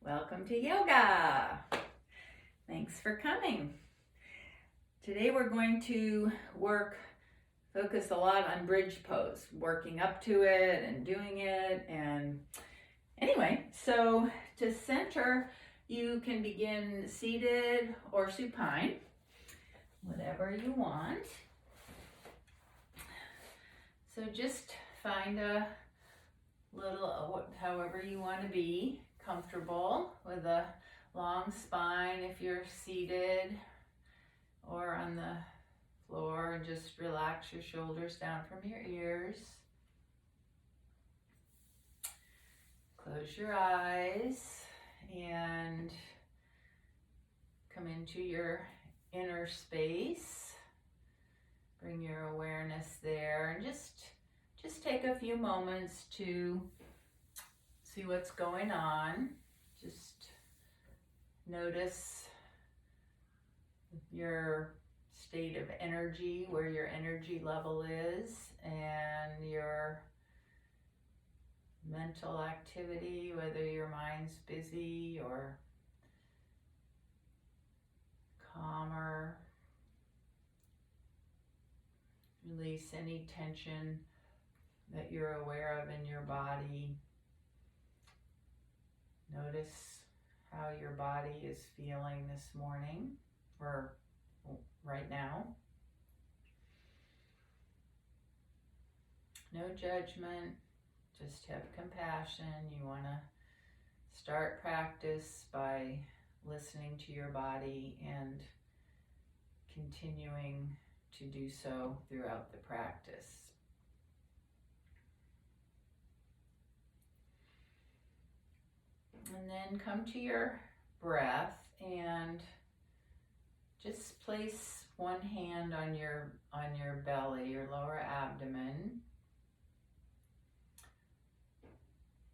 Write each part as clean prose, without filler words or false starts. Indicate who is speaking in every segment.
Speaker 1: Welcome to yoga. Thanks for coming. Today we're going to focus a lot on bridge pose, working up to it and doing it. And anyway, so to center, you can begin seated or supine, whatever you want. So just find a little, however you want to be comfortable, with a long spine if you're seated or on the floor, and just relax your shoulders down from your ears. Close your eyes and come into your inner space. Bring your awareness there and just take a few moments to see what's going on. Just notice your state of energy, where your energy level is, and your mental activity, whether your mind's busy or calmer. Release any tension that you're aware of in your body. Notice how your body is feeling this morning or right now. No judgment, just have compassion. You want to start practice by listening to your body and continuing to do so throughout the practice. And then come to your breath and just place one hand on your belly, your lower abdomen.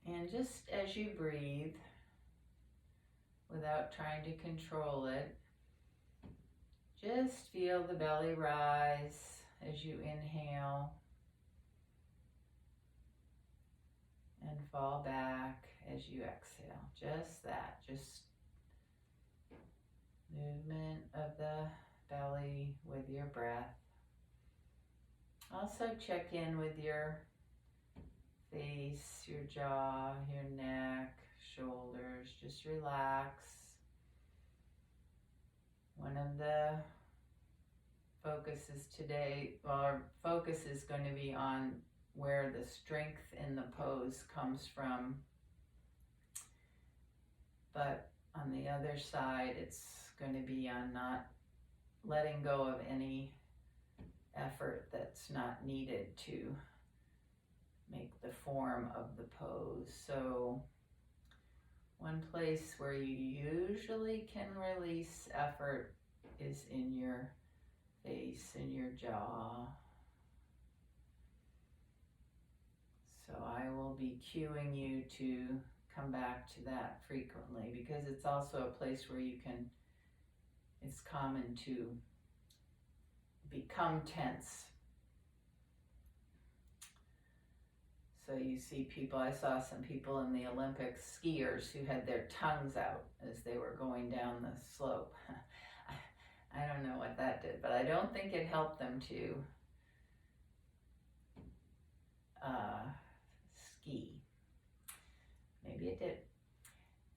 Speaker 1: And just as you breathe, without trying to control it, just feel the belly rise as you inhale and fall back as you exhale. Just that, just movement of the belly with your breath. Also check in with your face, your jaw, your neck, shoulders. Just relax. One of the focuses today, our focus is going to be on where the strength in the pose comes from. But on the other side, it's going to be on not letting go of any effort that's not needed to make the form of the pose. So one place where you usually can release effort is in your face and your jaw. So I will be cueing you to come back to that frequently, because it's also a place where it's common to become tense. So you see people, I saw some people in the Olympics, skiers, who had their tongues out as they were going down the slope. I don't know what that did, but I don't think it helped them to ski. Maybe it did.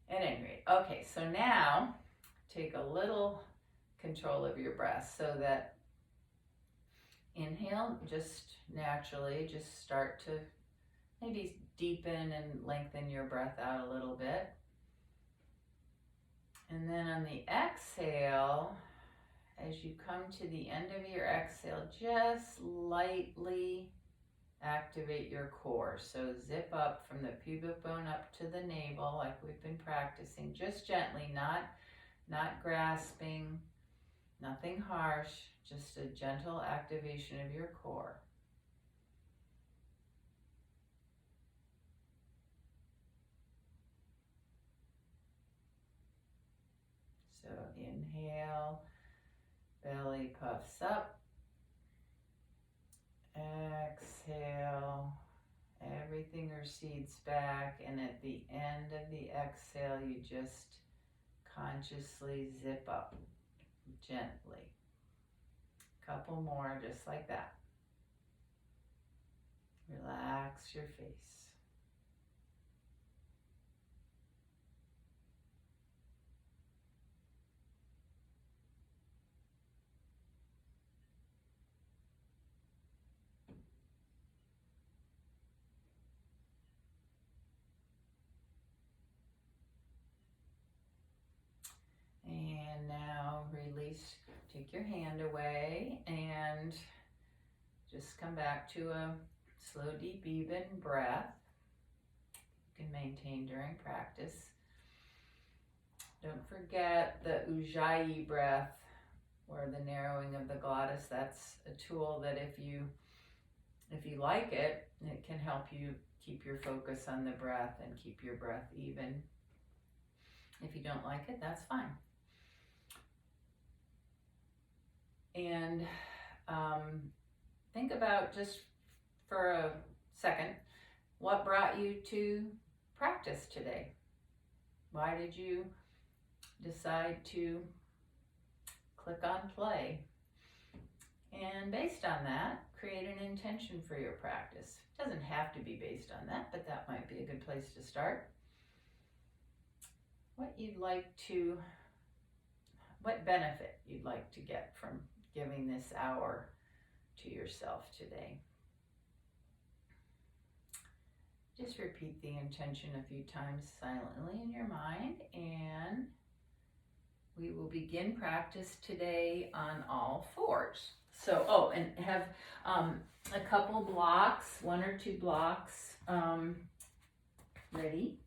Speaker 1: At any rate, okay, so now take a little control of your breath, so that inhale, just naturally, just start to maybe deepen and lengthen your breath out a little bit. And then on the exhale, as you come to the end of your exhale, just lightly activate your core. So zip up from the pubic bone up to the navel, like we've been practicing, just gently, not grasping, nothing harsh, just a gentle activation of your core. So inhale, belly puffs up. Exhale, Everything recedes back, and at the end of the exhale, you just consciously zip up gently. Couple more just like that. Relax your face. And now release, take your hand away and just come back to a slow, deep, even breath. You can maintain during practice. Don't forget the Ujjayi breath, or the narrowing of the glottis. That's a tool that if you like it, it can help you keep your focus on the breath and keep your breath even. If you don't like it, that's fine. And think about, just for a second, what brought you to practice today? Why did you decide to click on play? And based on that, create an intention for your practice. It doesn't have to be based on that, but that might be a good place to start. What benefit you'd like to get from giving this hour to yourself today. Just repeat the intention a few times silently in your mind, and we will begin practice today on all fours. So, and have a couple blocks, 1 or 2 blocks ready.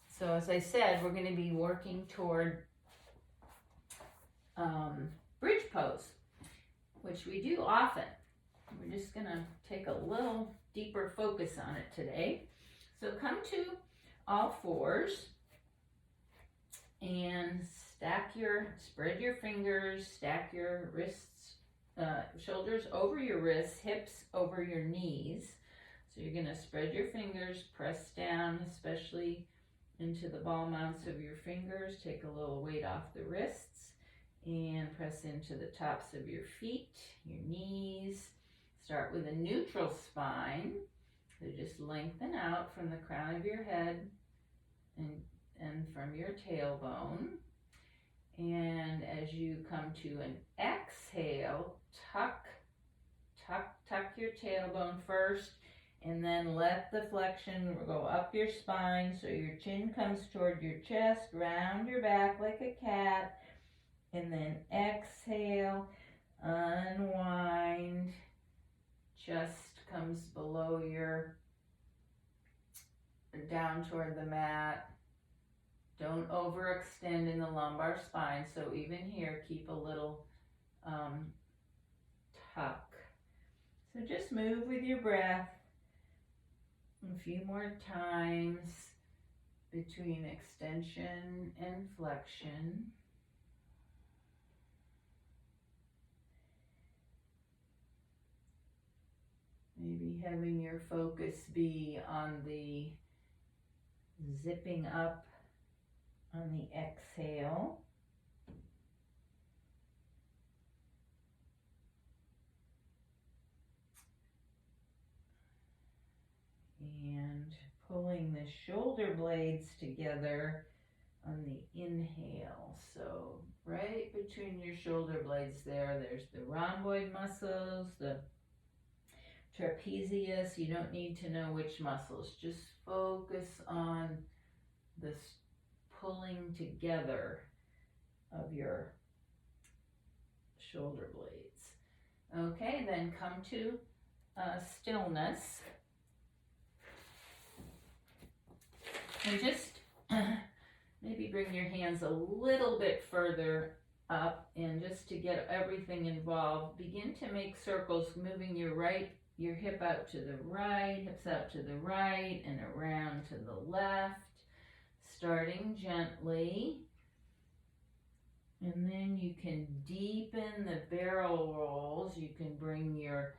Speaker 1: So as I said, we're going to be working toward bridge pose, which we do often. We're just going to take a little deeper focus on it today. So come to all fours and spread your fingers, stack your wrists, shoulders over your wrists, hips over your knees. So you're going to spread your fingers, press down, especially into the ball mounts of your fingers. Take a little weight off the wrists and press into the tops of your feet, your knees. Start with a neutral spine. So just lengthen out from the crown of your head and from your tailbone. And as you come to an exhale, tuck your tailbone first, and then let the flexion go up your spine so your chin comes toward your chest, round your back like a cat, and then exhale, unwind, chest comes below down toward the mat. Don't overextend in the lumbar spine, so even here, keep a little tuck. So just move with your breath a few more times between extension and flexion. Maybe having your focus be on the zipping up on the exhale. And pulling the shoulder blades together on the inhale. So right between your shoulder blades there's the rhomboid muscles, the trapezius. You don't need to know which muscles. Just focus on this pulling together of your shoulder blades. Okay, then come to stillness. And just maybe bring your hands a little bit further up, and just to get everything involved, begin to make circles, moving your hip out to the right, hips out to the right, and around to the left, starting gently. And then you can deepen the barrel rolls. You can bring your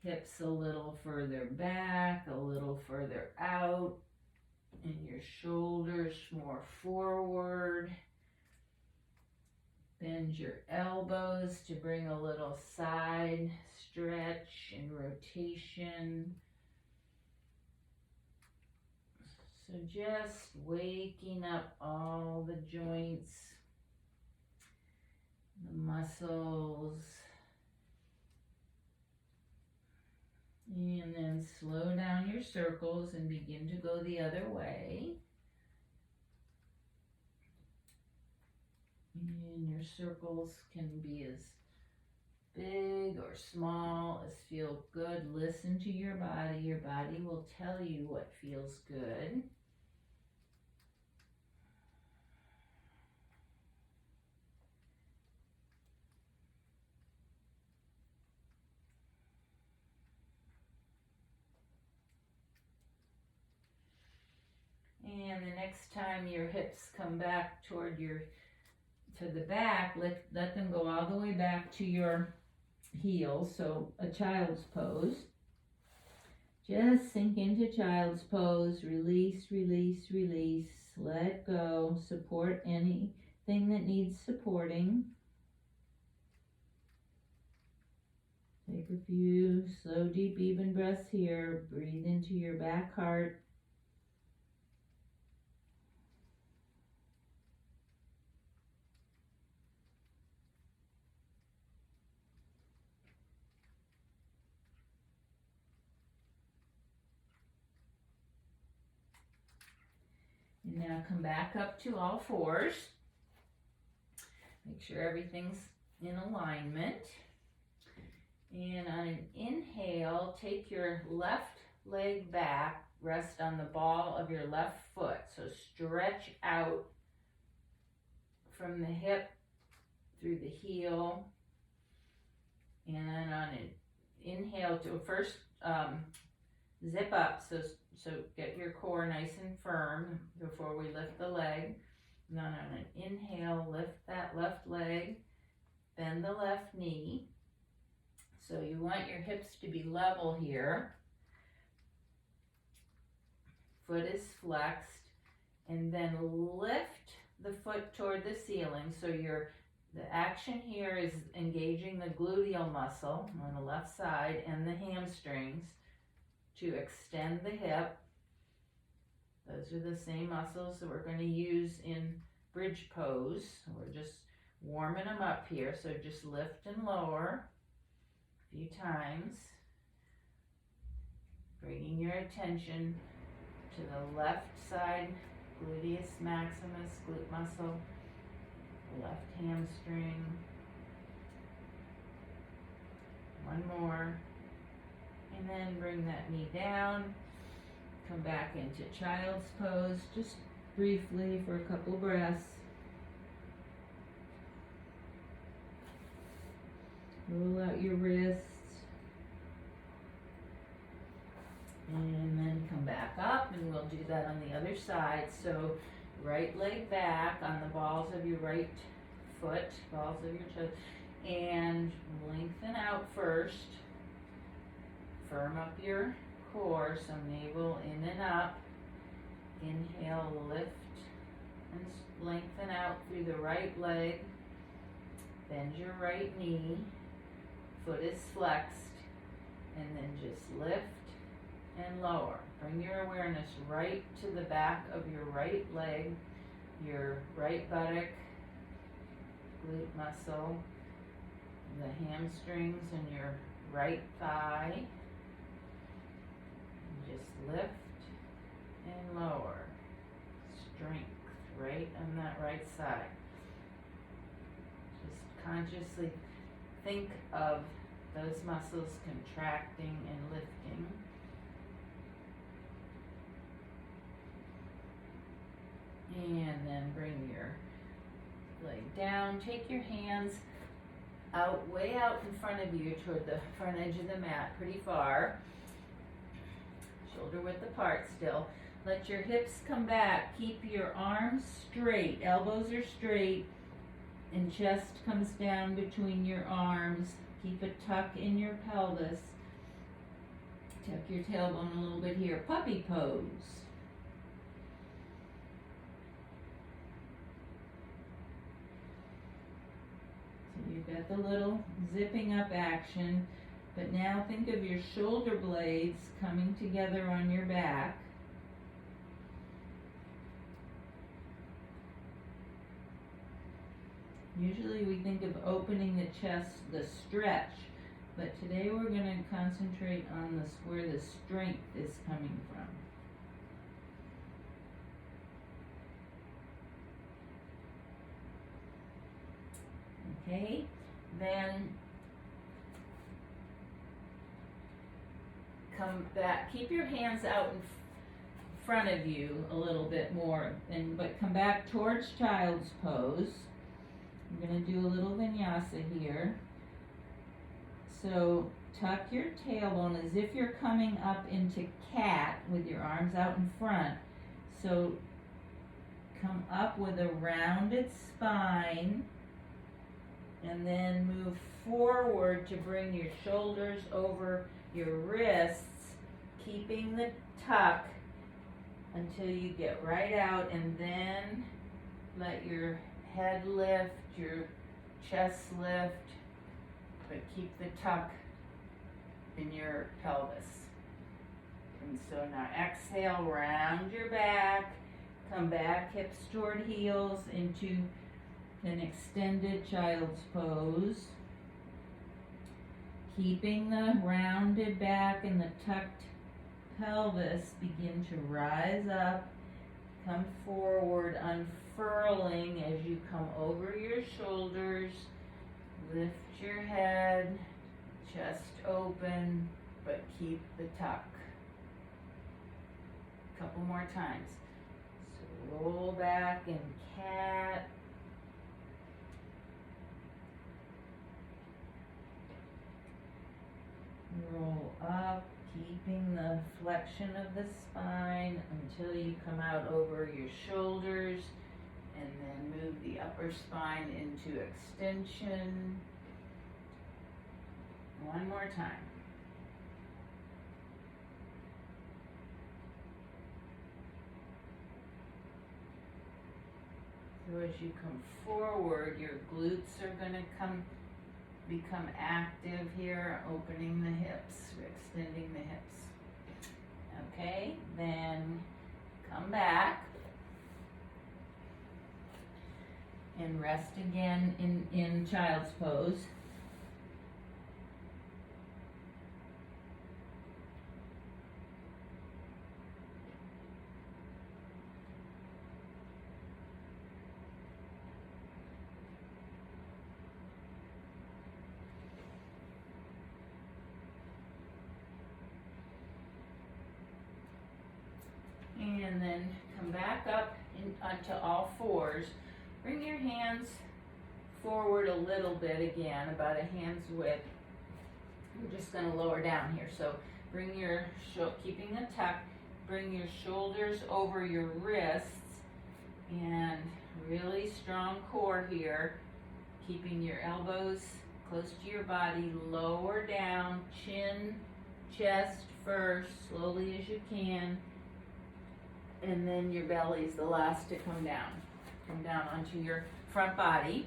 Speaker 1: hips a little further back, a little further out, and your shoulders more forward. Bend your elbows to bring a little side stretch and rotation. So just waking up all the joints, the muscles, and then slow down your circles and begin to go the other way. And your circles can be as big or small as feel good. Listen to your body. Your body will tell you what feels good. And the next time your hips come back toward to the back, let them go all the way back to your heels. So a child's pose. Just sink into child's pose. Release, release, release. Let go. Support anything that needs supporting. Take a few slow, deep, even breaths here. Breathe into your back heart. And now come back up to all fours. Make sure everything's in alignment. And on an inhale, take your left leg back, rest on the ball of your left foot. So stretch out from the hip through the heel. And then on an inhale, to first zip up, so get your core nice and firm before we lift the leg. And then on an inhale, lift that left leg, bend the left knee. So you want your hips to be level here. Foot is flexed, and then lift the foot toward the ceiling. So the action here is engaging the gluteal muscle on the left side and the hamstrings to extend the hip. Those are the same muscles that we're going to use in bridge pose. We're just warming them up here. So just lift and lower a few times. Bringing your attention to the left side gluteus maximus, glute muscle, left hamstring. One more. And then bring that knee down. Come back into child's pose, just briefly for a couple breaths. Roll out your wrists. And then come back up, and we'll do that on the other side. So right leg back on the balls of your right foot, balls of your toes, and lengthen out first. Firm up your core, so navel in and up. Inhale, lift and lengthen out through the right leg. Bend your right knee. Foot is flexed. And then just lift and lower. Bring your awareness right to the back of your right leg, your right buttock, glute muscle, the hamstrings, and your right thigh. Just lift and lower. Strength right on that right side. Just consciously think of those muscles contracting and lifting. And then bring your leg down. Take your hands out, way out in front of you toward the front edge of the mat, pretty far. Shoulder width apart still. Let your hips come back. Keep your arms straight. Elbows are straight. And chest comes down between your arms. Keep a tuck in your pelvis. Tuck your tailbone a little bit here. Puppy pose. So you've got the little zipping up action, but now think of your shoulder blades coming together on your back. Usually we think of opening the chest, the stretch, but today we're going to concentrate on this, where the strength is coming from. Okay, then come back, keep your hands out in front of you a little bit more, but come back towards child's pose. I'm going to do a little vinyasa here. So tuck your tailbone as if you're coming up into cat with your arms out in front. So come up with a rounded spine and then move forward to bring your shoulders over your wrists, keeping the tuck until you get right out, and then let your head lift, your chest lift, but keep the tuck in your pelvis. And so now exhale, round your back, come back, hips toward heels into an extended child's pose. Keeping the rounded back and the tucked pelvis, begin to rise up, come forward, unfurling as you come over your shoulders, lift your head, chest open, but keep the tuck. A couple more times. So roll back in cat. Roll up, keeping the flexion of the spine until you come out over your shoulders, and then move the upper spine into extension. One more time. So as you come forward, your glutes are going to become active here, opening the hips, extending the hips. Okay, then come back and rest again in child's pose. And then come back up onto all fours. Bring your hands forward a little bit again, about a hand's width. We're just going to lower down here. So bring your, keeping the tuck, bring your shoulders over your wrists, and really strong core here. Keeping your elbows close to your body, lower down, chin, chest first, slowly as you can. And then your belly is the last to come down. Come down onto your front body.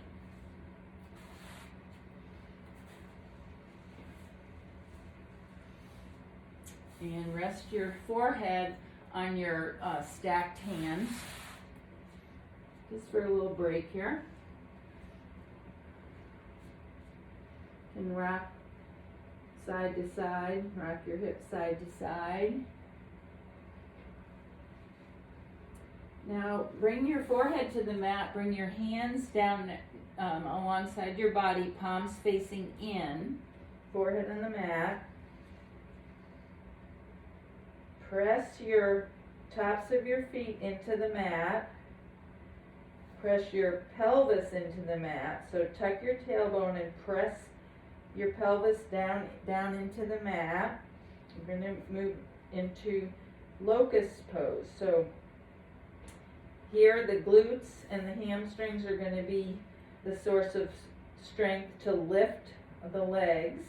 Speaker 1: And rest your forehead on your stacked hands. Just for a little break here. And rock side to side. Rock your hips side to side. Now bring your forehead to the mat, bring your hands down alongside your body, palms facing in, forehead on the mat. Press your tops of your feet into the mat. Press your pelvis into the mat. So tuck your tailbone and press your pelvis down into the mat. We're going to move into Locus Pose. So here, the glutes and the hamstrings are going to be the source of strength to lift the legs,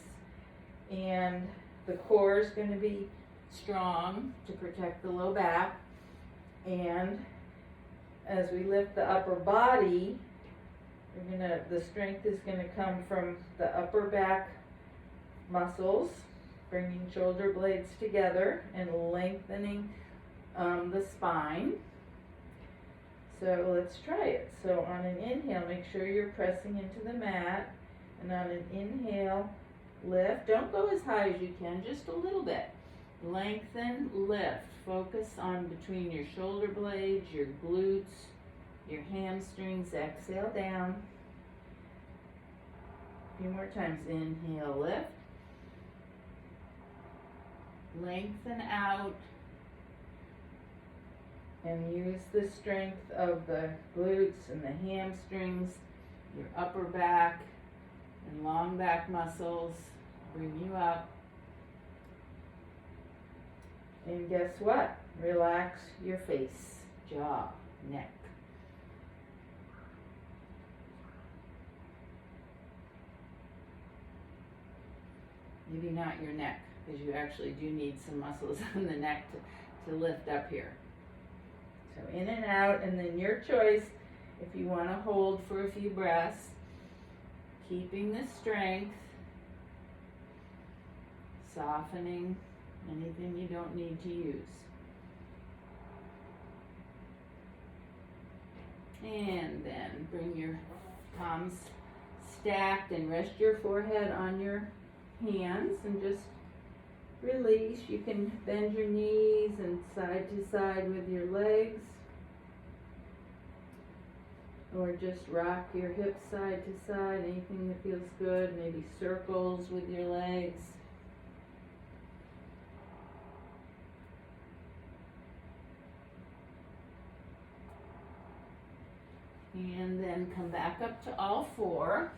Speaker 1: and the core is going to be strong to protect the low back. And as we lift the upper body, the strength is gonna come from the upper back muscles, bringing shoulder blades together and lengthening the spine. So let's try it. So on an inhale, make sure you're pressing into the mat, and on an inhale, lift. Don't go as high as you can, just a little bit. Lengthen, lift. Focus on between your shoulder blades, your glutes, your hamstrings. Exhale down. A few more times. Inhale, lift. Lengthen out. And use the strength of the glutes and the hamstrings, your upper back and long back muscles. Bring you up. And guess what? Relax your face, jaw, neck. Maybe not your neck, because you actually do need some muscles on the neck to lift up here. So in and out, and then your choice if you want to hold for a few breaths, keeping the strength, softening anything you don't need to use. And then bring your palms stacked and rest your forehead on your hands and just release. You can bend your knees and side to side with your legs, or just rock your hips side to side, anything that feels good. Maybe circles with your legs. And then come back up to all four.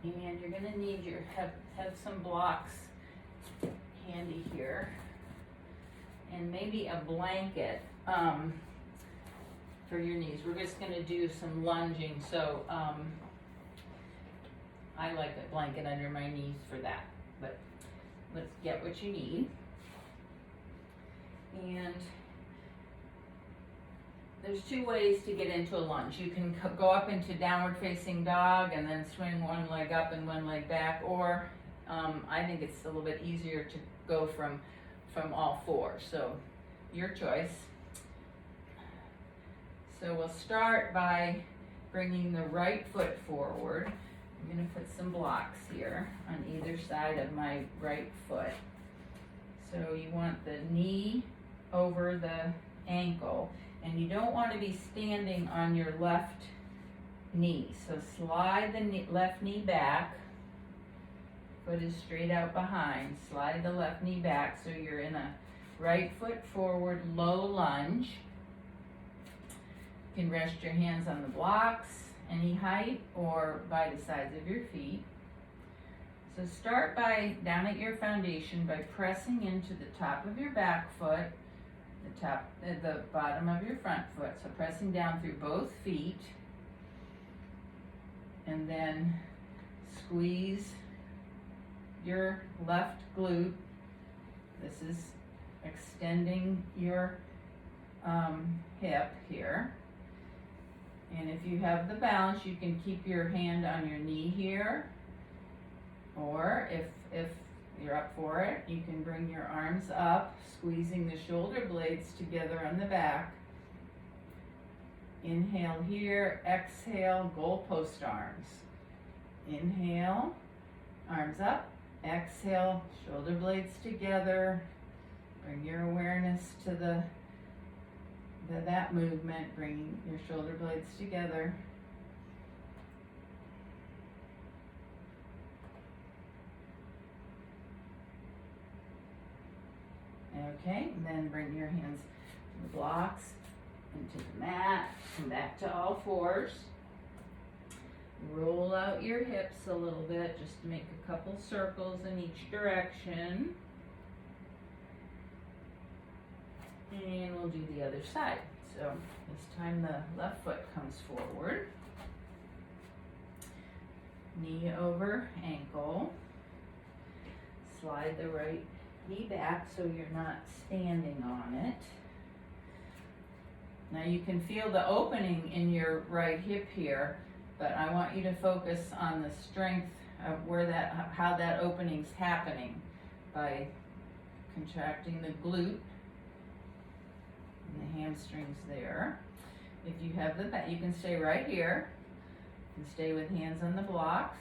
Speaker 1: And you're going to need have some blocks handy here, and maybe a blanket for your knees. We're just going to do some lunging, so I like a blanket under my knees for that, but let's get what you need. And there's two ways to get into a lunge. You can go up into downward facing dog and then swing one leg up and one leg back, or I think it's a little bit easier to go from all four, so your choice. So we'll start by bringing the right foot forward. I'm going to put some blocks here on either side of my right foot. So you want the knee over the ankle, and you don't want to be standing on your left knee. So slide the left knee back. Foot is straight out behind. Slide the left knee back so you're in a right foot forward low lunge. You can rest your hands on the blocks, any height, or by the sides of your feet. So start by, down at your foundation, by pressing into the top of your back foot, the bottom of your front foot. So pressing down through both feet, and then squeeze your left glute. This is extending your hip here. And if you have the balance, you can keep your hand on your knee here, or if you're up for it, you can bring your arms up, squeezing the shoulder blades together on the back. Inhale here, exhale, goalpost arms. Inhale, arms up, exhale, shoulder blades together. Bring your awareness to that movement, bringing your shoulder blades together. Okay, and then bring your hands to the blocks, into the mat, come back to all fours. Roll out your hips a little bit, just to make a couple circles in each direction. And we'll do the other side. So this time the left foot comes forward. knee over ankle. Slide the right knee back so you're not standing on it. Now you can feel the opening in your right hip here, but I want you to focus on the strength of how that opening's happening by contracting the glute and the hamstrings there. If you have the back, you can stay right here. You can stay with hands on the blocks.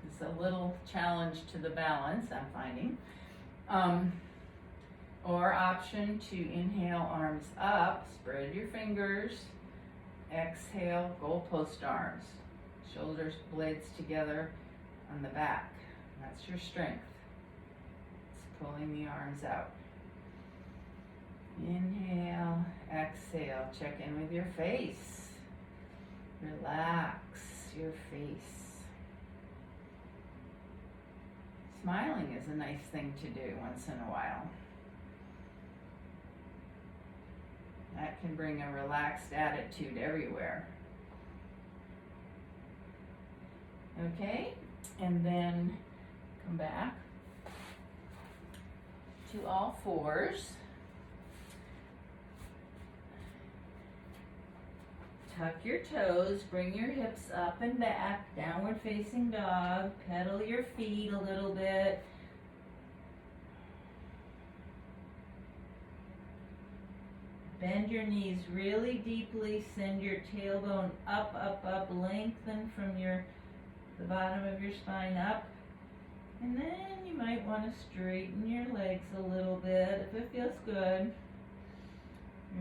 Speaker 1: It's a little challenge to the balance, I'm finding. Or option to inhale, arms up, spread your fingers. Exhale, goalpost arms. Shoulders, blades together on the back. That's your strength. It's pulling the arms out. Inhale, exhale. Check in with your face. Relax your face. Smiling is a nice thing to do once in a while. That can bring a relaxed attitude everywhere. Okay, and then come back to all fours. Tuck your toes, bring your hips up and back, downward facing dog, pedal your feet a little bit. Bend your knees really deeply, send your tailbone up, up, up, lengthen from the bottom of your spine up. And then you might want to straighten your legs a little bit if it feels good.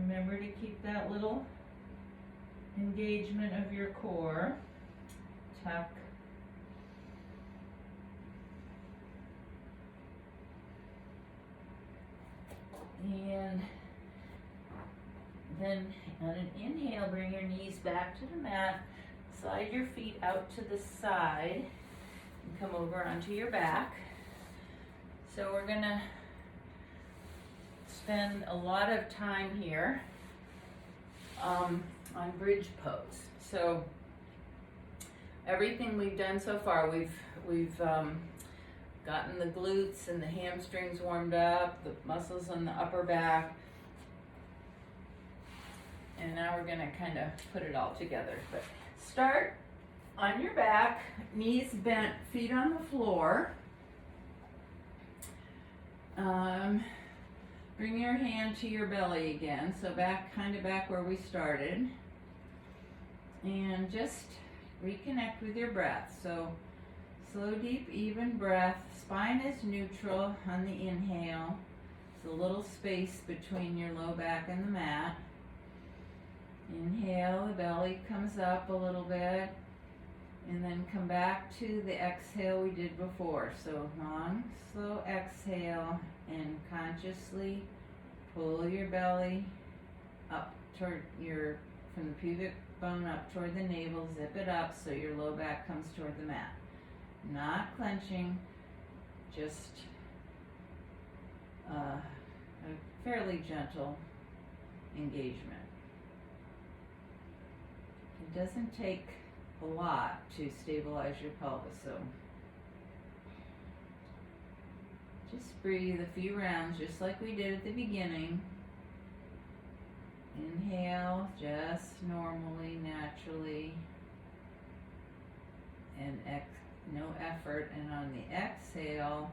Speaker 1: Remember to keep that little engagement of your core. Tuck. And then on an inhale, bring your knees back to the mat. Slide your feet out to the side and come over onto your back. So we're gonna spend a lot of time here on bridge pose. So everything we've done so far, we've gotten the glutes and the hamstrings warmed up, the muscles on the upper back, and now we're gonna kind of put it all together. But start on your back, knees bent, feet on the floor. Bring your hand to your belly again, so kind of back where we started. And just reconnect with your breath. So slow, deep, even breath. Spine is neutral on the inhale. There's a little space between your low back and the mat. Inhale, the belly comes up a little bit. And then come back to the exhale we did before. So long, slow exhale, and consciously pull your belly up toward from the pubic bone up toward the navel, zip it up so your low back comes toward the mat. Not clenching, just a fairly gentle engagement. It doesn't take a lot to stabilize your pelvis, so just breathe a few rounds just like we did at the beginning. Inhale just normally, naturally, and no effort, and on the exhale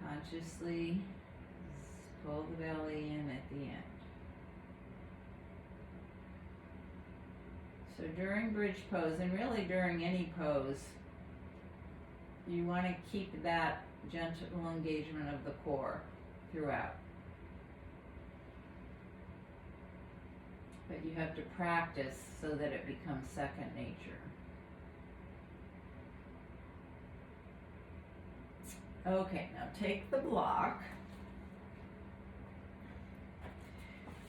Speaker 1: consciously pull the belly in at the end. So during bridge pose, and really during any pose, you want to keep that gentle engagement of the core throughout. But you have to practice so that it becomes second nature. Okay, now take the block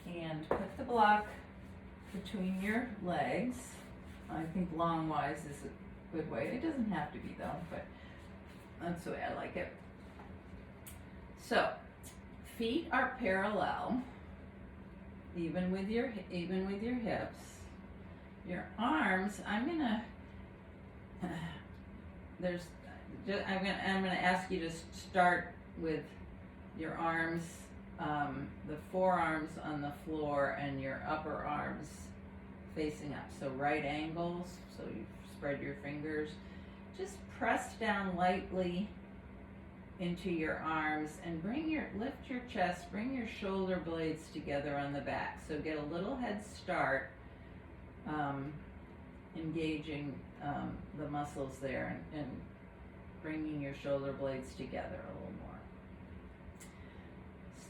Speaker 1: and put the block between your legs. I think long-wise is a good way. It doesn't have to be though, but that's the way I like it. So, feet are parallel, even with your hips. Your arms, I'm gonna I'm gonna ask you to start with your arms, the forearms on the floor and your upper arms facing up. So right angles, so you spread your fingers. Just press down lightly into your arms and lift your chest, bring your shoulder blades together on the back. So get a little head start, engaging the muscles there and bringing your shoulder blades together a little more.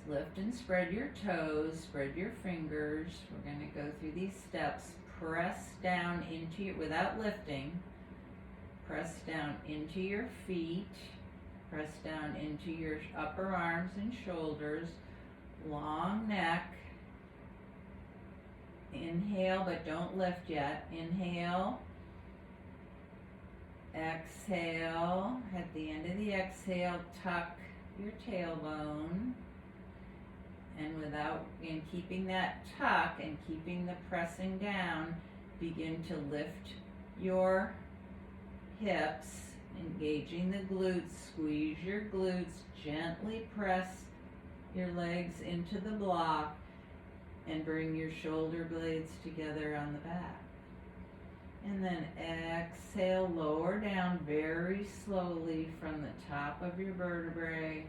Speaker 1: Lift and spread your toes, spread your fingers. We're going to go through these steps. Press down without lifting, press down into your feet, press down into your upper arms and shoulders, long neck. Inhale, but don't lift yet. Inhale. Exhale. At the end of the exhale, tuck your tailbone. And keeping that tuck and keeping the pressing down, begin to lift your hips, engaging the glutes. Squeeze your glutes. Gently press your legs into the block and bring your shoulder blades together on the back. And then exhale, lower down very slowly from the top of your vertebrae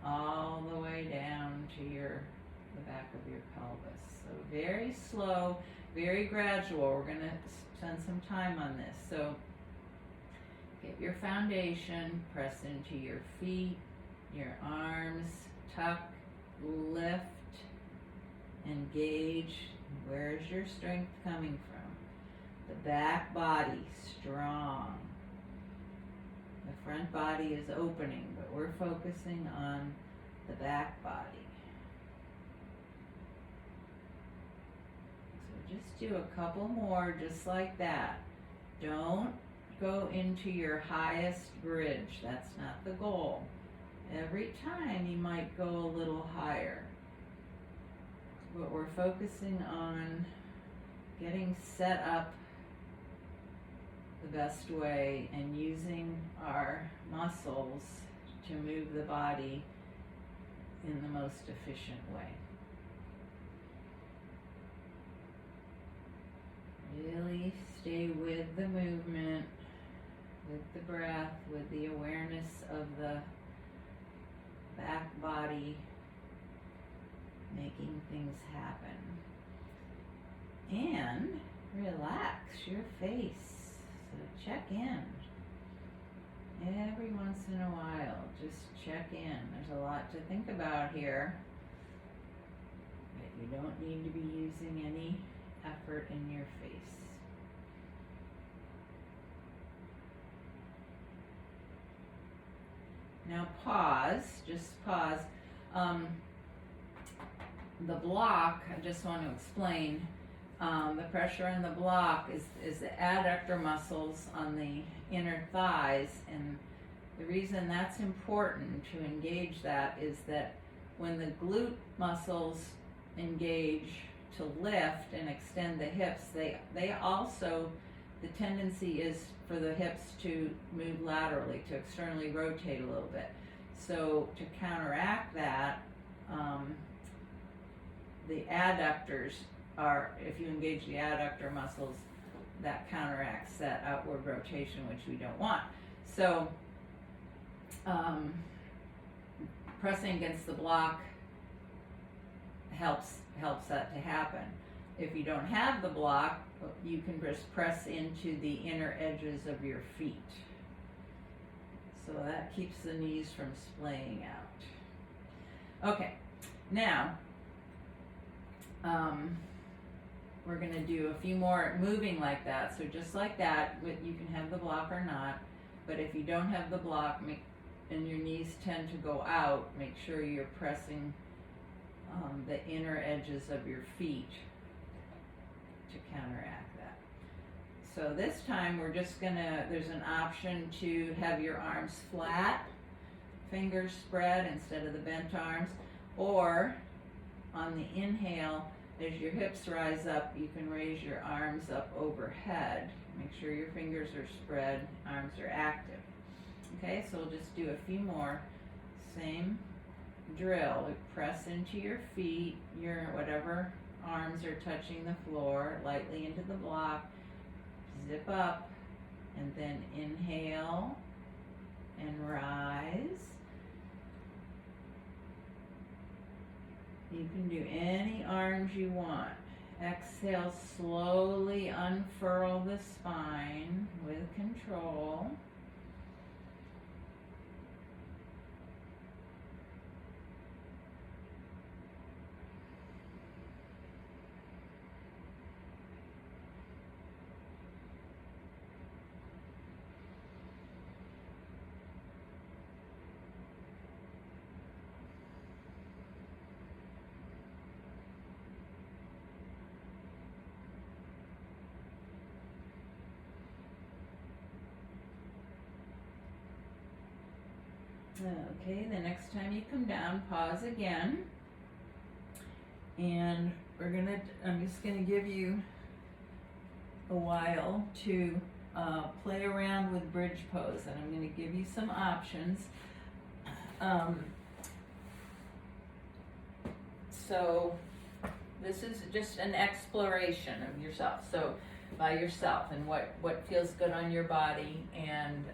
Speaker 1: all the way down to the back of your pelvis. So very slow, very gradual. We're going to spend some time on this. So get your foundation, press into your feet, your arms, tuck, lift, engage. Where's your strength coming from? The back body, strong. The front body is opening, but we're focusing on the back body. So just do a couple more just like that. Don't go into your highest bridge. That's not the goal. Every time you might go a little higher. But we're focusing on getting set up the best way and using our muscles to move the body in the most efficient way. Really stay with the movement, with the breath, with the awareness of the back body, making things happen. And relax your face. So check in. Every once in a while, just check in. There's a lot to think about here, but you don't need to be using any effort in your face. Now pause, just pause. The block, I just want to explain, the pressure in the block is the adductor muscles on the inner thighs, and the reason that's important to engage that is that when the glute muscles engage to lift and extend the hips, they also, the tendency is for the hips to move laterally, to externally rotate a little bit. So to counteract that, the adductors are, if you engage the adductor muscles, that counteracts that outward rotation, which we don't want. So pressing against the block helps that to happen. If you don't have the block, you can just press into the inner edges of your feet. So that keeps the knees from splaying out. Okay, now we're going to do a few more moving like that. So just like that, you can have the block or not, but if you don't have the block and your knees tend to go out, make sure you're pressing the inner edges of your feet to counteract that. So this time we're just gonna, there's an option to have your arms flat, fingers spread instead of the bent arms, or on the inhale, as your hips rise up, you can raise your arms up overhead. Make sure your fingers are spread, arms are active. Okay, so we'll just do a few more. Same drill. Press into your feet, your whatever arms are touching the floor, lightly into the block. Zip up, and then inhale and rise. You can do any arms you want. Exhale, slowly unfurl the spine with control. Okay, the next time you come down, pause again. And I'm just gonna give you a while to play around with bridge pose, and I'm gonna give you some options. So this is just an exploration of yourself, so by yourself, and what feels good on your body, and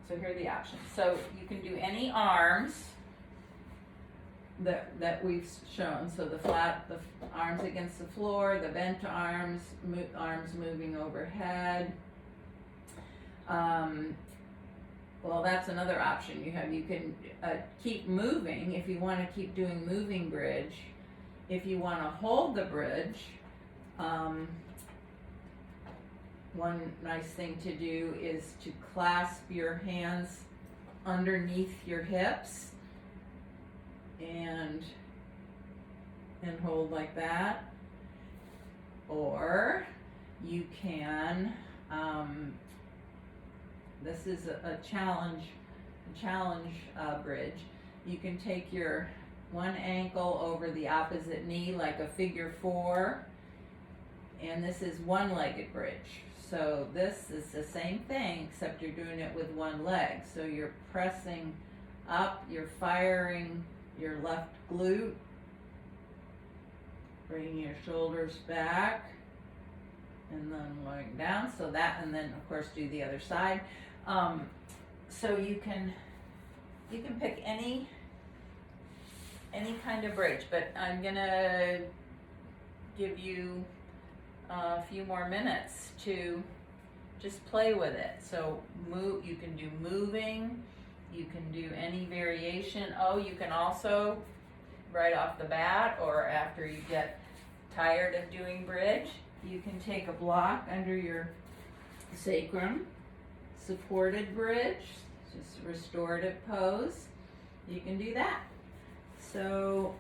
Speaker 1: so here are the options. So you can do any arms that we've shown. So the arms against the floor, the bent arms, arms moving overhead. Well, that's another option you have. You can keep moving if you want to keep doing moving bridge. If you want to hold the bridge, one nice thing to do is to clasp your hands underneath your hips and hold like that. Or you can, this is a challenge bridge. You can take your one ankle over the opposite knee like a figure 4, and this is one-legged bridge. So this is the same thing, except you're doing it with one leg. So you're pressing up, you're firing your left glute, bringing your shoulders back, and then going down. So that, and then of course do the other side. So you can pick any kind of bridge, but I'm gonna give you a few more minutes to just play with it. So you can do moving, you can do any variation. Oh, you can also, right off the bat or after you get tired of doing bridge, you can take a block under your sacrum, supported bridge, just restorative pose. You can do that. So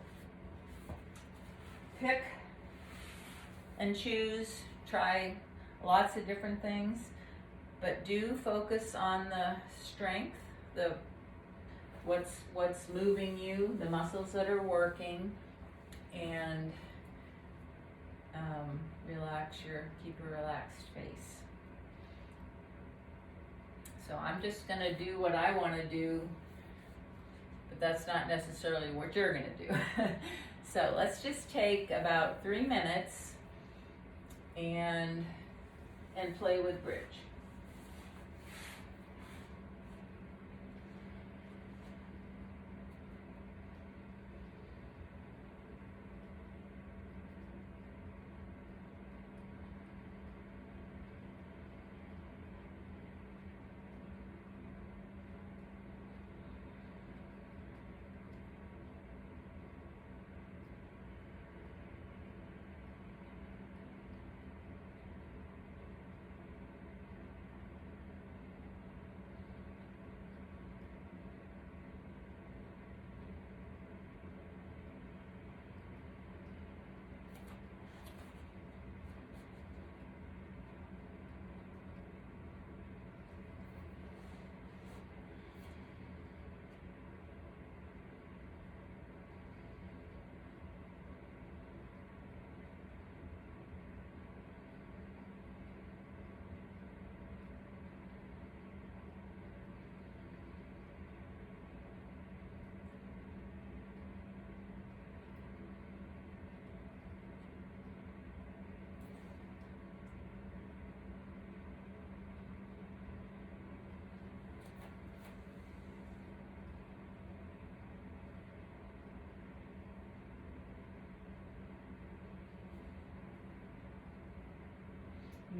Speaker 1: pick and choose, try lots of different things, but do focus on the strength, what's moving you, the muscles that are working, and keep a relaxed face. So I'm just gonna do what I wanna do, but that's not necessarily what you're gonna do. So let's just take about 3 minutes and play with bridge.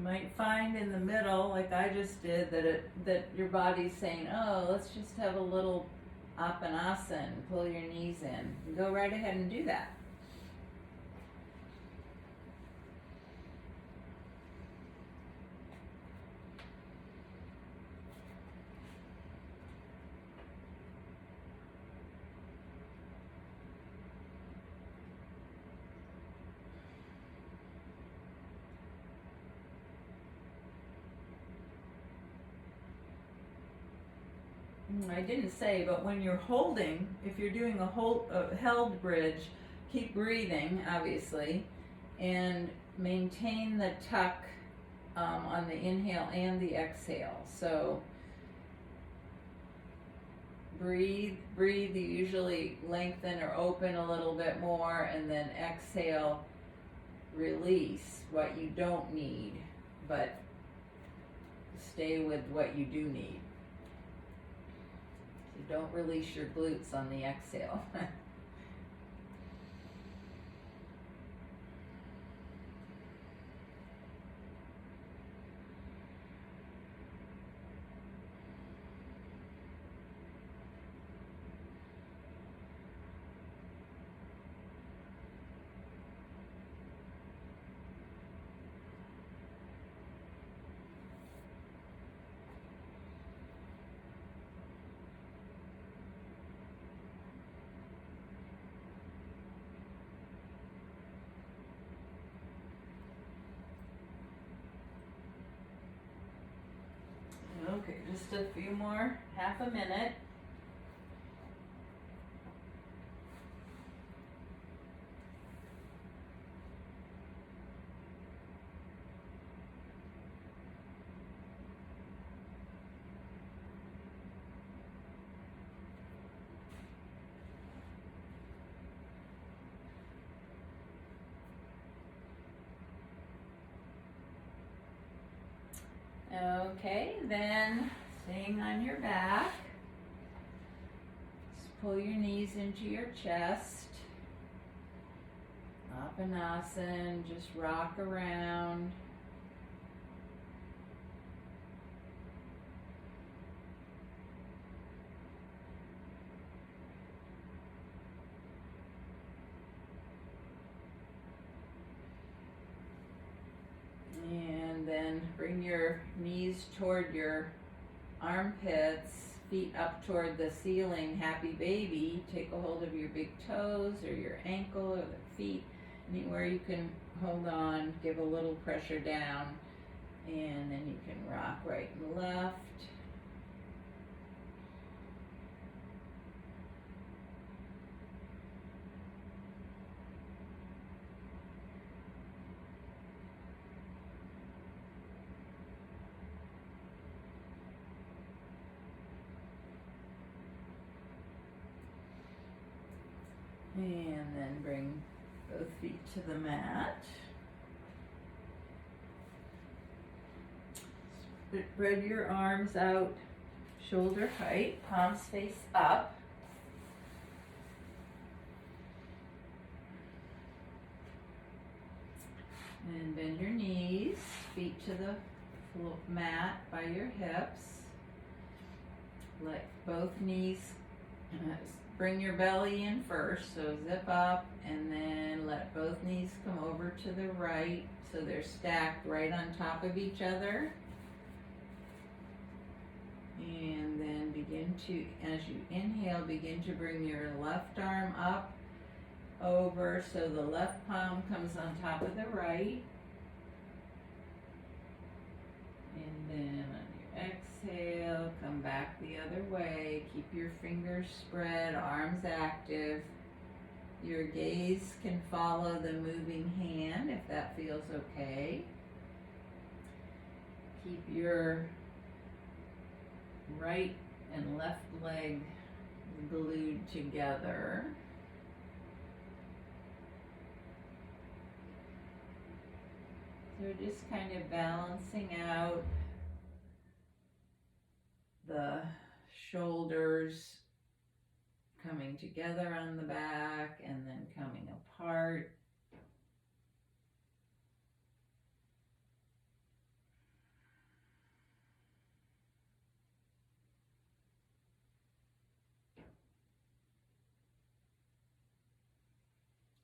Speaker 1: You might find in the middle, like I just did, that your body's saying, oh, let's just have a little Apanasana, pull your knees in. Go right ahead and do that. I didn't say, but when you're holding, if you're doing a held bridge, keep breathing, obviously, and maintain the tuck on the inhale and the exhale. So breathe, you usually lengthen or open a little bit more, and then exhale, release what you don't need, but stay with what you do need. So don't release your glutes on the exhale. Okay, just a few more, half a minute. Okay, then staying on your back, just pull your knees into your chest. Apanasana, just rock around. And then bring your knees toward your armpits, feet up toward the ceiling, happy baby. Take a hold of your big toes or your ankle or the feet, anywhere you can hold on, give a little pressure down, and then you can rock right and left. And then bring both feet to the mat. Spread your arms out, shoulder height, palms face up. And bend your knees, feet to the mat by your hips. Let both knees bring your belly in first, so zip up, and then let both knees come over to the right, so they're stacked right on top of each other. And then begin to, as you inhale, begin to bring your left arm up, over, so the left palm comes on top of the right. And then on your exhale, come back the other way. Keep your fingers spread, arms active. Your gaze can follow the moving hand if that feels okay. Keep your right and left leg glued together. So we're just kind of balancing out the shoulders coming together on the back and then coming apart.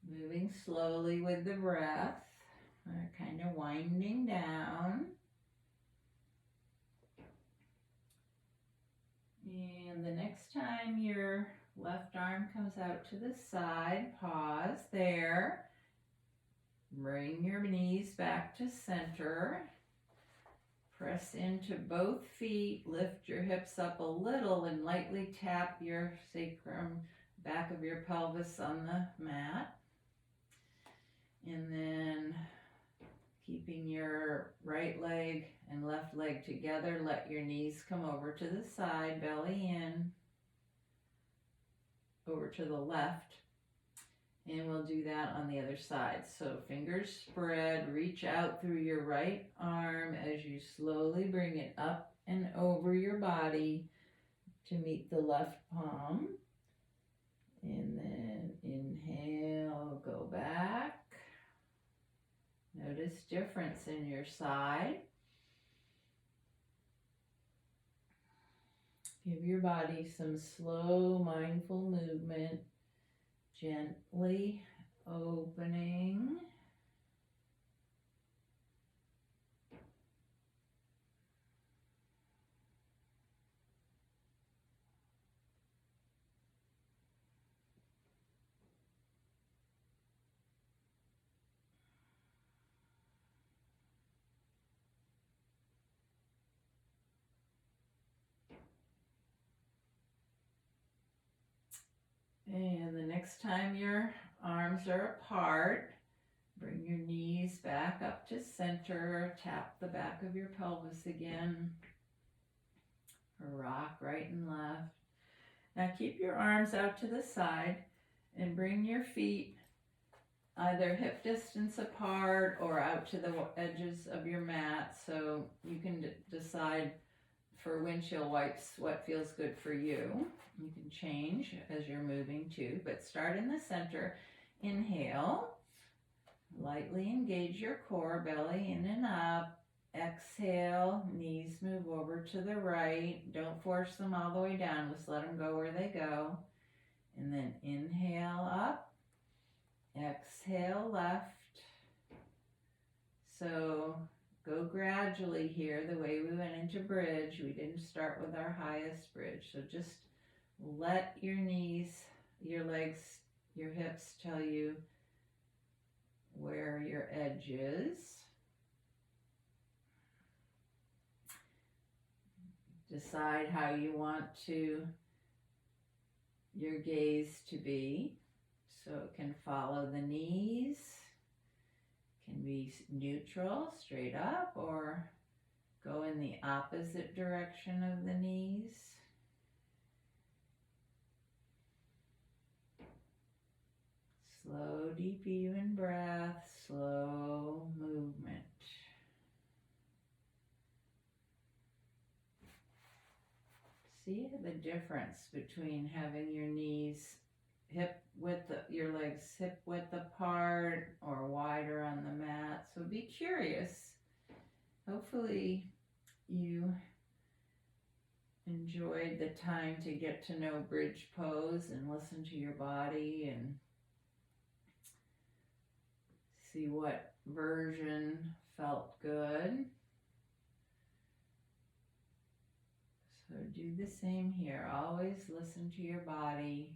Speaker 1: Moving slowly with the breath. We're kind of winding down. And the next time your left arm comes out to the side, pause there. Bring your knees back to center. Press into both feet. Lift your hips up a little and lightly tap your sacrum, back of your pelvis on the mat. And then keeping your right leg and left leg together, let your knees come over to the side, belly in, over to the left. And we'll do that on the other side. So fingers spread, reach out through your right arm as you slowly bring it up and over your body to meet the left palm. And then inhale, go back. Notice difference in your side. Give your body some slow, mindful movement. Gently opening. And the next time your arms are apart, bring your knees back up to center, tap the back of your pelvis again, rock right and left. Now keep your arms out to the side and bring your feet either hip distance apart or out to the edges of your mat, so you can decide for windshield wipes what feels good for you. You can change as you're moving too, but start in the center. Inhale, lightly engage your core, belly in and up. Exhale, knees move over to the right. Don't force them all the way down, just let them go where they go. And then inhale up, exhale left. So go gradually here the way we went into bridge. We didn't start with our highest bridge. So just let your knees, your legs, your hips tell you where your edge is. Decide how you want your gaze to be. So it can follow the knees, can be neutral, straight up, or go in the opposite direction of the knees. Slow, deep, even breath, slow movement. See the difference between having your knees your legs hip width apart or wider on the mat. So be curious. Hopefully you enjoyed the time to get to know bridge pose and listen to your body and see what version felt good. So do the same here. Always listen to your body.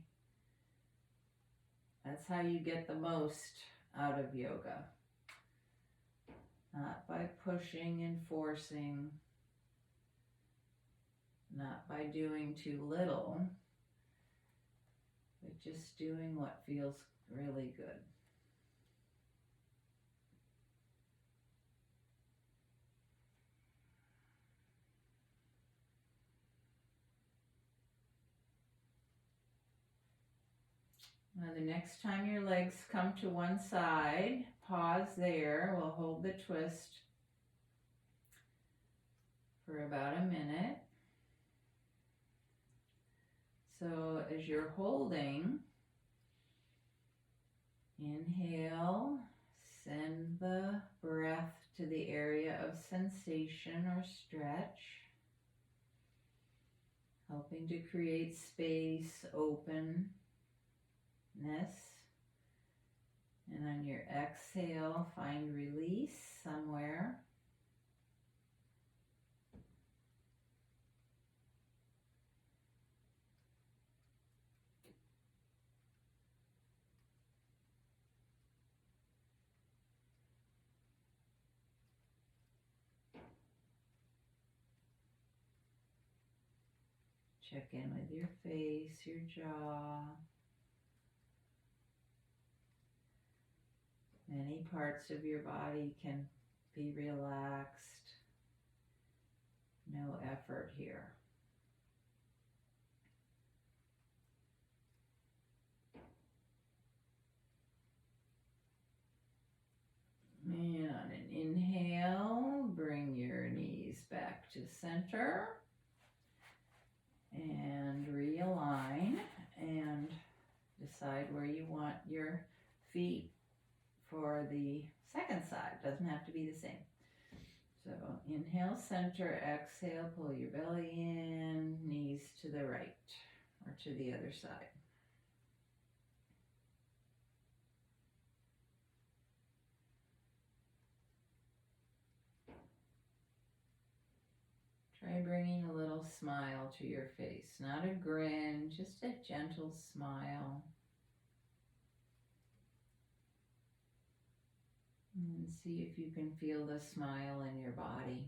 Speaker 1: That's how you get the most out of yoga. Not by pushing and forcing, not by doing too little, but just doing what feels really good. Now the next time your legs come to one side, pause there. We'll hold the twist for about a minute. So as you're holding, inhale, send the breath to the area of sensation or stretch, helping to create space, openness. on your exhale, find release somewhere. Check in with your face, your jaw. Many parts of your body can be relaxed. No effort here. And on an inhale, bring your knees back to center. And realign and decide where you want your feet for the second side. Doesn't have to be the same. So inhale, center, exhale, pull your belly in, knees to the right or to the other side. Try bringing a little smile to your face, not a grin, just a gentle smile. And see if you can feel the smile in your body.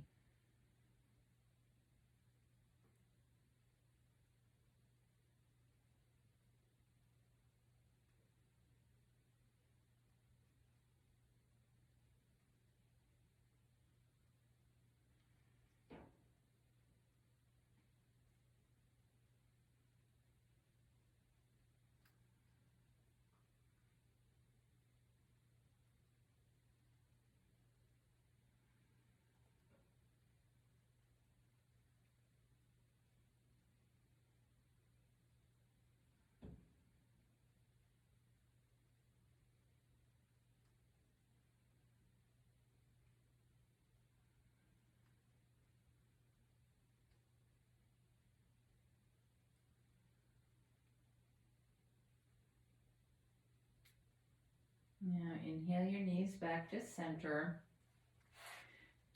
Speaker 1: Now inhale your knees back to center.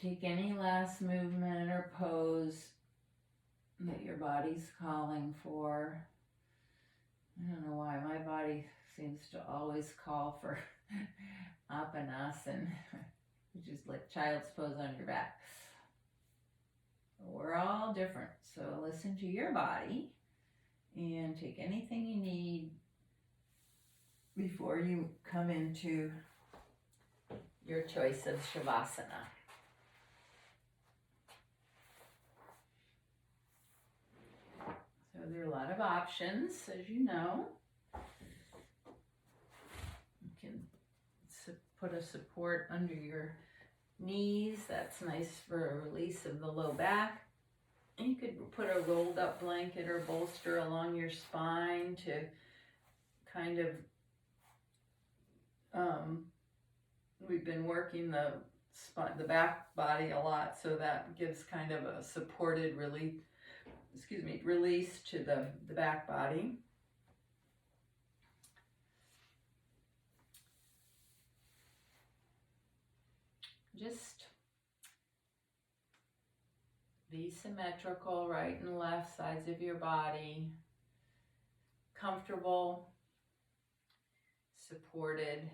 Speaker 1: Take any last movement or pose that your body's calling for. I don't know why, my body seems to always call for Apanasana, which is like child's pose on your back. We're all different, so listen to your body and take anything you need before you come into your choice of Shavasana. So there are a lot of options, as you know. You can put a support under your knees. That's nice for a release of the low back. And you could put a rolled up blanket or bolster along your spine to kind of we've been working the back body a lot, so that gives kind of a supported release to the back body. Just be symmetrical, right and left sides of your body, comfortable, supported,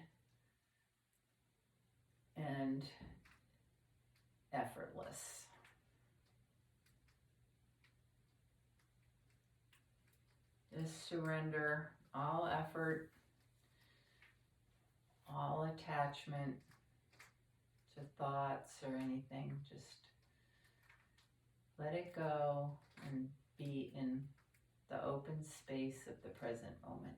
Speaker 1: and effortless. Just surrender all effort, all attachment to thoughts or anything. Just let it go and be in the open space of the present moment.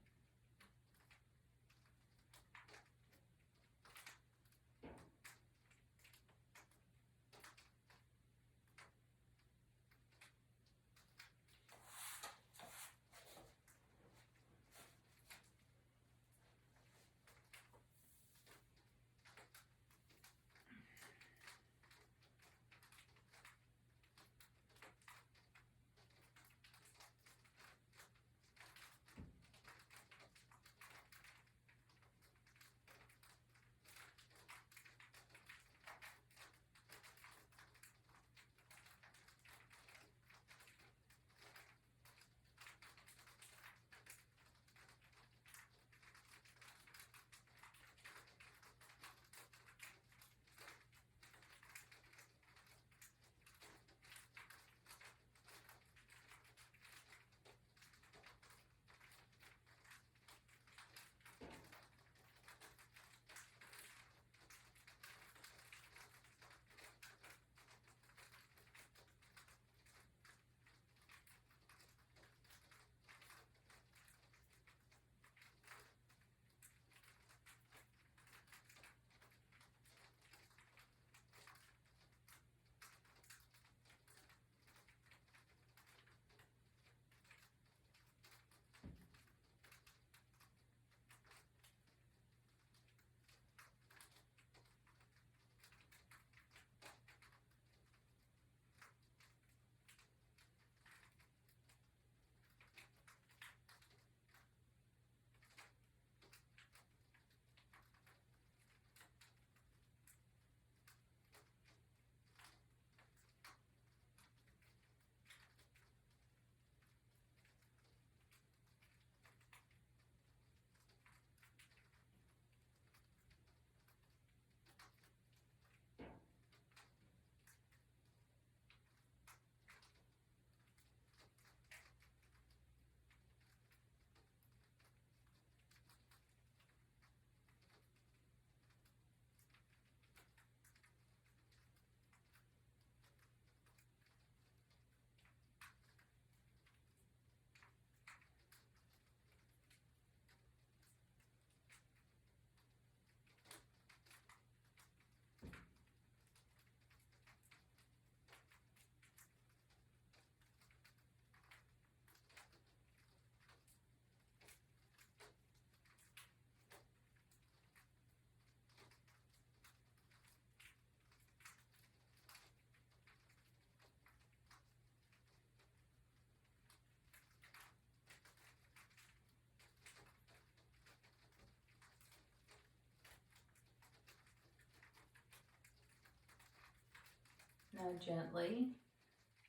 Speaker 1: Now gently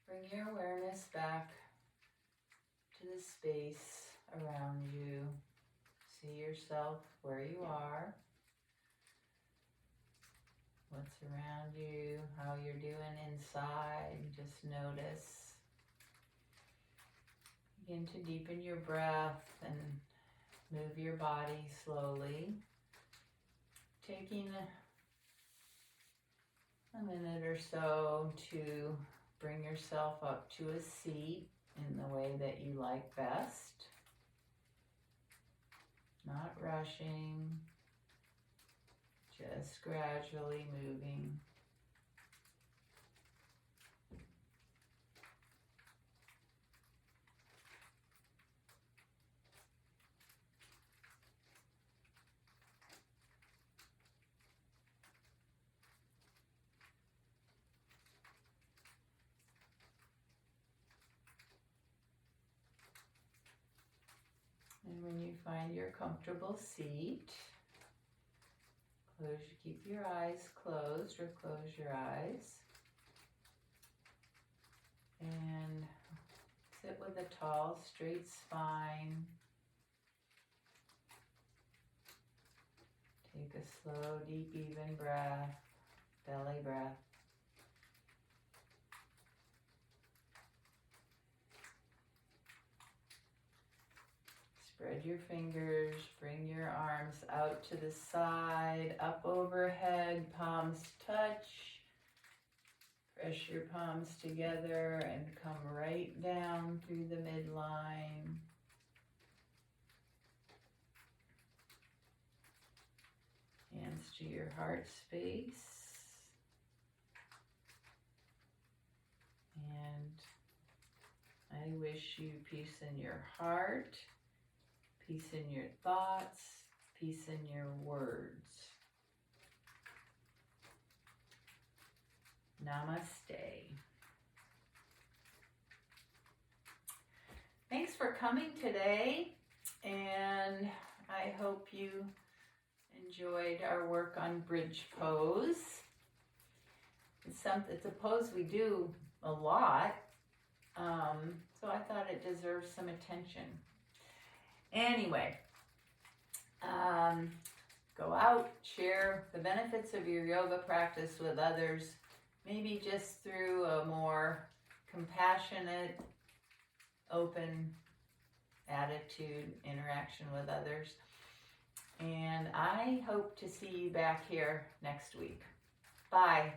Speaker 1: bring your awareness back to the space around you. See yourself where you are, what's around you, how you're doing inside. Just notice. Begin to deepen your breath and move your body slowly. Taking a minute or so to bring yourself up to a seat in the way that you like best. Not rushing, just gradually moving. And when you find your comfortable seat, keep your eyes closed or close your eyes. And sit with a tall, straight spine. Take a slow, deep, even breath, belly breath. Spread your fingers, bring your arms out to the side, up overhead, palms touch. Press your palms together and come right down through the midline. Hands to your heart space. And I wish you peace in your heart, peace in your thoughts, peace in your words. Namaste. Thanks for coming today, and I hope you enjoyed our work on bridge pose. It's a pose we do a lot, so I thought it deserves some attention. Anyway, go out, share the benefits of your yoga practice with others, maybe just through a more compassionate, open attitude, interaction with others. And I hope to see you back here next week. Bye.